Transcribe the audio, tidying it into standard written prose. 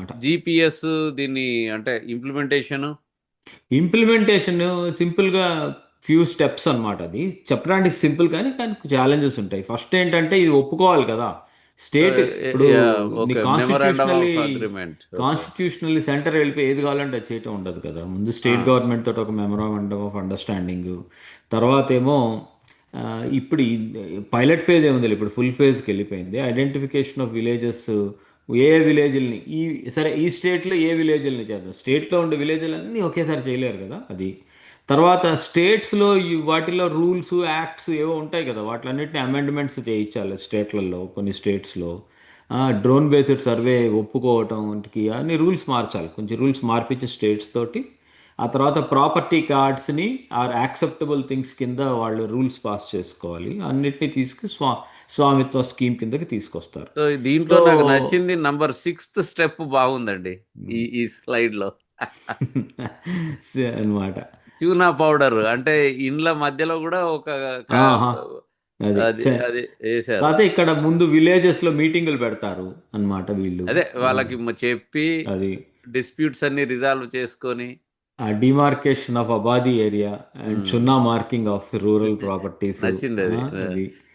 అనమాట. జిపిఎస్ దీన్ని అంటే ఇంప్లిమెంటేషన్. ఇంప్లిమెంటేషన్ సింపుల్గా ఫ్యూ స్టెప్స్ అన్నమాట. అది చెప్పడానికి సింపుల్ కానీ కానీ ఛాలెంజెస్ ఉంటాయి. ఫస్ట్ ఏంటంటే ఇది ఒప్పుకోవాలి కదా సో స్టేట్. ఇప్పుడు నీ okay, memorandum constitutionally of agreement. Okay. Constitutionally centre వెళ్ళిపోయి ఏది కావాలంటే అది చేయటం ఉండదు కదా. ముందు స్టేట్ గవర్నమెంట్ తోటి ఒక మెమరాండమ్ ఆఫ్ అండర్స్టాండింగ్, తర్వాత ఏమో ఆ, ఇప్పుడు పైలట్ ఫేజ్ ఏముంది, ఇప్పుడు ఫుల్ ఫేజ్కి వెళ్ళిపోయింది. ఐడెంటిఫికేషన్ ఆఫ్ విలేజెస్, ఏ విలేజ్ని ఈ సరే ఈ స్టేట్లో ఏ విలేజ్ని చేద్దాం. స్టేట్లో ఉండే విలేజ్లన్నీ ఒకేసారి చేయలేరు కదా అది. తర్వాత స్టేట్స్లో వాటిలో రూల్స్ యాక్ట్స్ ఏవో ఉంటాయి కదా, వాటిలన్నిటిని అమెండ్మెంట్స్ చేయించాలి స్టేట్లలో. కొన్ని స్టేట్స్లో డ్రోన్ బేస్డ్ సర్వే ఒప్పుకోవటంకి అన్ని రూల్స్ మార్చాలి, కొంచెం రూల్స్ మార్పించి స్టేట్స్ తోటి. ఆ తర్వాత ప్రాపర్టీ కార్డ్స్ని ఆర్ యాక్సెప్టబుల్ థింగ్స్ కింద వాళ్ళు రూల్స్ పాస్ చేసుకోవాలి. అన్నిటినీ తీసుకు స్వామిత్వ స్కీమ్ కిందకి తీసుకొస్తారు. సో దీంట్లో సో నాకు నచ్చింది నంబర్ 6th స్టెప్ బాగుందండి. ఈ స్లైడ్ లో అనమాట. ట్యూనా పౌడర్ అంటే ఇండ్ల మధ్యలో కూడా ఒక క- ఆహా, అది అది అది వేశారు. కాకపోతే ఇక్కడ ముందు విలేజెస్ లో మీటింగులు పెడతారు అన్నమాట వీళ్ళు. అదే ఆ, వాళ్ళకి చెప్పి అది డిస్ప్యూట్స్ అన్ని రిజాల్వ్ చేసుకొని. ఆ demarcation of abadi area and um, chuna marking of rural properties. నచ్చింది అది. అది